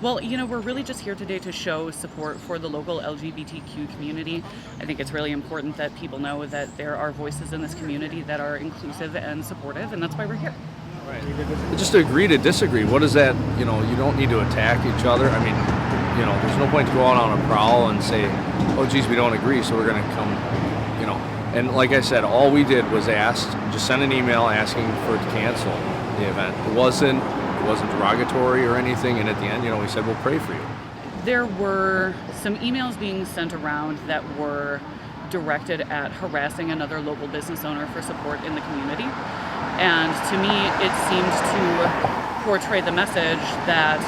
Well, we're really just here today to show support for the local LGBTQ community. I think it's really important that people know that there are voices in this community that are inclusive and supportive, and that's why we're here. Right. Just to agree to disagree. What is that? You don't need to attack each other. I mean, there's no point to go out on a prowl and say, oh, geez, we don't agree, so we're going to come, And like I said, all we did was just send an email asking for it to cancel the event. It wasn't derogatory or anything, and at the end, we said we'll pray for you. There were some emails being sent around that were directed at harassing another local business owner for support in the community. And to me, it seemed to portray the message that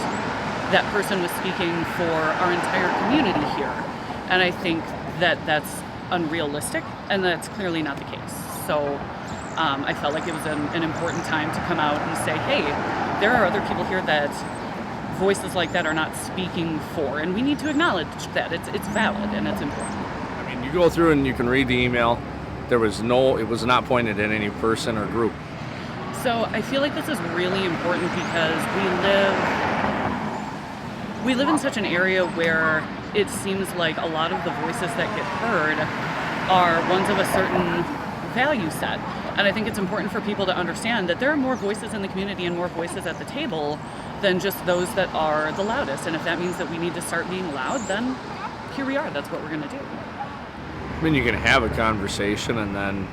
that person was speaking for our entire community here. And I think that that's unrealistic, and that's clearly not the case. So I felt like it was an important time to come out and say, hey, there are other people here that voices like that are not speaking for, and we need to acknowledge that. It's valid and it's important. I mean, you go through and you can read the email. It was not pointed at any person or group. So I feel like this is really important because we live in such an area where it seems like a lot of the voices that get heard are ones of a certain value set. And I think it's important for people to understand that there are more voices in the community and more voices at the table than just those that are the loudest. And if that means that we need to start being loud, then here we are. That's what we're going to do. I mean, you can have a conversation and then,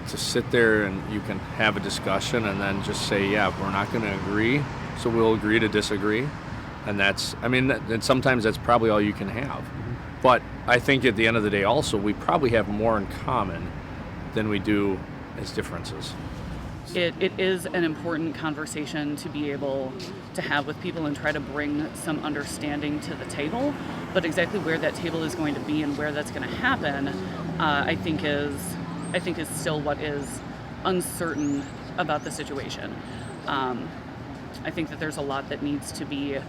just sit there and you can have a discussion and then just say, yeah, we're not going to agree, so we'll agree to disagree. And and sometimes that's probably all you can have. But I think at the end of the day also, we probably have more in common than we do as differences. It is an important conversation to be able to have with people and try to bring some understanding to the table. But exactly where that table is going to be and where that's going to happen, I think is still what is uncertain about the situation. I think that there's a lot that needs to be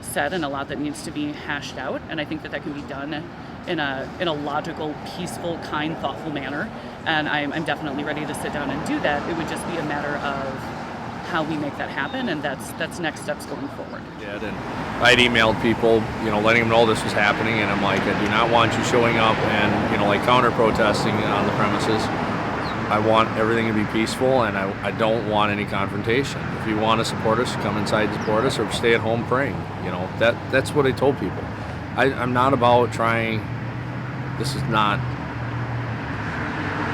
said and a lot that needs to be hashed out, and I think that can be done in a logical, peaceful, kind, thoughtful manner. And I'm definitely ready to sit down and do that. It would just be a matter of how we make that happen, and that's next steps going forward. Yeah, and I had emailed people, letting them know this was happening, and I'm like, I do not want you showing up and, counter-protesting on the premises. I want everything to be peaceful, and I don't want any confrontation. If you want to support us, come inside and support us, or stay at home praying. That's what I told people. I'm not about this is not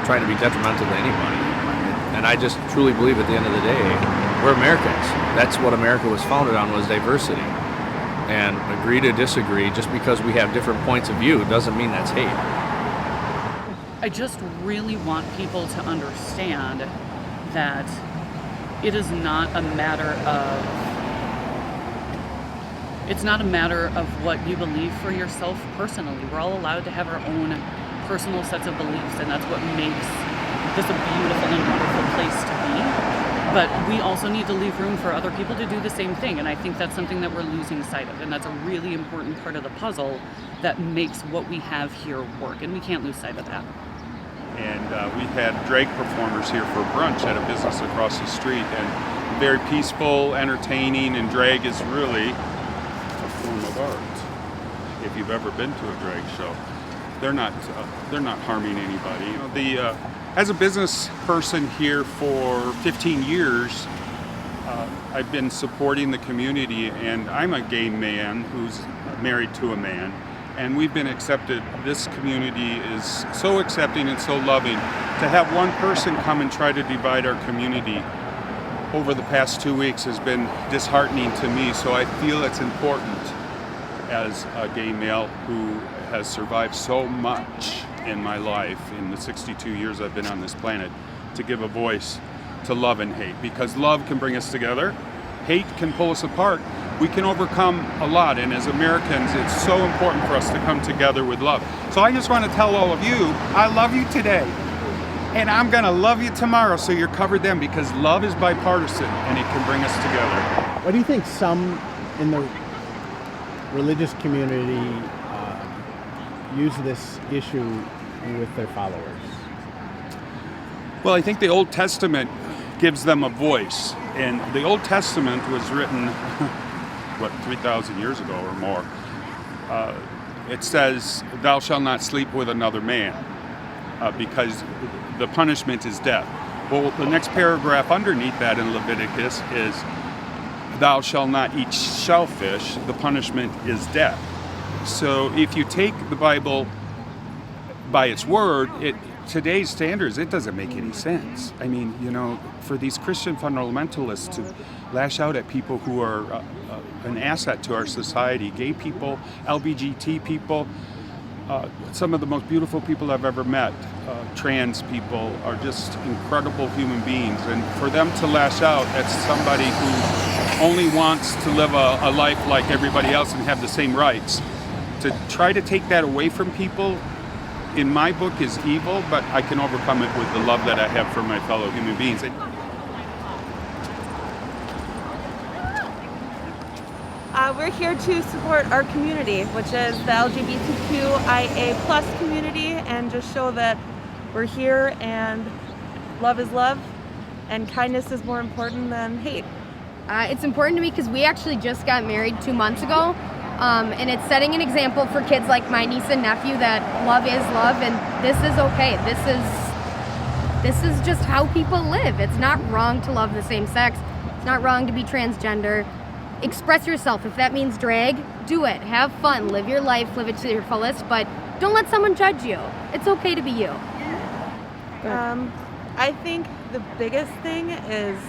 trying to be detrimental to anybody. And I just truly believe at the end of the day, we're Americans. That's what America was founded on, was diversity. And agree to disagree, just because we have different points of view doesn't mean that's hate. I just really want people to understand that it is not a matter of what you believe for yourself personally. We're all allowed to have our own personal sets of beliefs, and that's what makes this a beautiful and wonderful place to be. But we also need to leave room for other people to do the same thing, and I think that's something that we're losing sight of, and that's a really important part of the puzzle that makes what we have here work, and we can't lose sight of that. And we've had drag performers here for brunch at a business across the street, and very peaceful, entertaining, and drag is really a form of art. If you've ever been to a drag show, they're not harming anybody. As a business person here for 15 years, I've been supporting the community, and I'm a gay man who's married to a man. And we've been accepted. This community is so accepting and so loving. To have one person come and try to divide our community over the past 2 weeks has been disheartening to me. So I feel it's important, as a gay male who has survived so much in my life, in the 62 years I've been on this planet, to give a voice to love and hate. Because love can bring us together. Hate can pull us apart. We can overcome a lot, and as Americans, it's so important for us to come together with love. So I just want to tell all of you, I love you today, and I'm going to love you tomorrow, so you're covered then, because love is bipartisan, and it can bring us together. What do you think some in the religious community use this issue with their followers? Well, I think the Old Testament gives them a voice. And the Old Testament was written, 3,000 years ago or more. It says, "Thou shalt not sleep with another man," because the punishment is death. Well, the next paragraph underneath that in Leviticus is, "Thou shalt not eat shellfish, the punishment is death." So if you take the Bible by its word, today's standards, it doesn't make any sense. I mean, for these Christian fundamentalists to lash out at people who are an asset to our society, gay people, LGBT people, some of the most beautiful people I've ever met, trans people, are just incredible human beings. And for them to lash out at somebody who only wants to live a life like everybody else and have the same rights, to try to take that away from people, in my book, is evil, but I can overcome it with the love that I have for my fellow human beings. We're here to support our community, which is the LGBTQIA+ community, and just show that we're here and love is love and kindness is more important than hate. It's important to me because we actually just got married 2 months ago, and it's setting an example for kids like my niece and nephew that love is love, and this is okay. This is just how people live. It's not wrong to love the same sex. It's not wrong to be transgender. Express yourself. If that means drag, do it. Have fun. Live your life. Live it to your fullest, but don't let someone judge you. It's okay to be you. I think the biggest thing is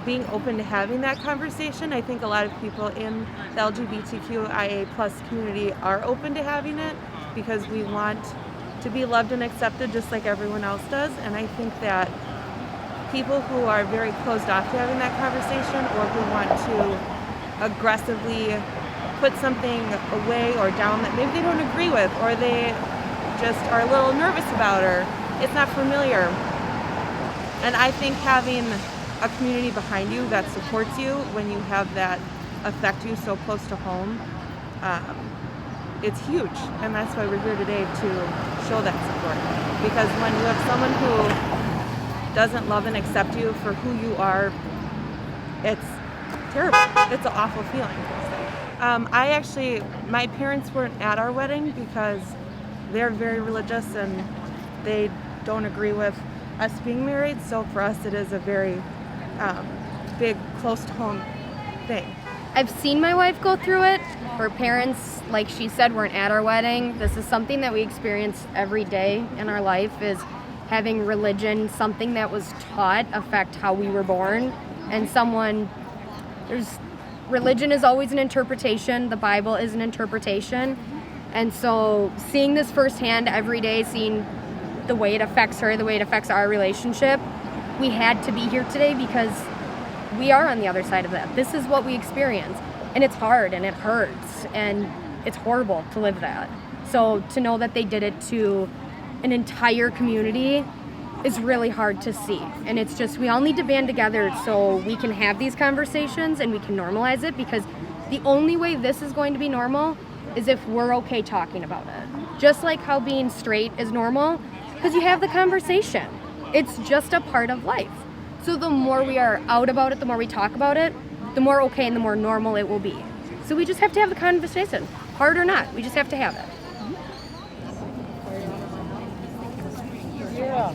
being open to having that conversation. I think a lot of people in the LGBTQIA+ community are open to having it because we want to be loved and accepted just like everyone else does. And I think that people who are very closed off to having that conversation, or who want to aggressively put something away or down that maybe they don't agree with, or they just are a little nervous about, or it's not familiar. And I think having a community behind you that supports you when you have that affect you so close to home, it's huge. And that's why we're here today, to show that support. Because when you have someone who doesn't love and accept you for who you are, it's terrible. It's an awful feeling. My parents weren't at our wedding because they're very religious and they don't agree with us being married. So for us, it is a very big, close to home thing. I've seen my wife go through it. Her parents, like she said, weren't at our wedding. This is something that we experience every day in our life, is having religion, something that was taught, affect how we were born. And religion is always an interpretation. The Bible is an interpretation. And so seeing this firsthand every day, seeing the way it affects her, the way it affects our relationship, we had to be here today because we are on the other side of that. This is what we experience. And it's hard and it hurts and it's horrible to live that. So to know that they did it to an entire community is really hard to see. And it's just, we all need to band together so we can have these conversations and we can normalize it, because the only way this is going to be normal is if we're okay talking about it. Just like how being straight is normal, because you have the conversation. It's just a part of life. So the more we are out about it, the more we talk about it, the more okay and the more normal it will be. So we just have to have the conversation, hard or not, we just have to have it. Yeah.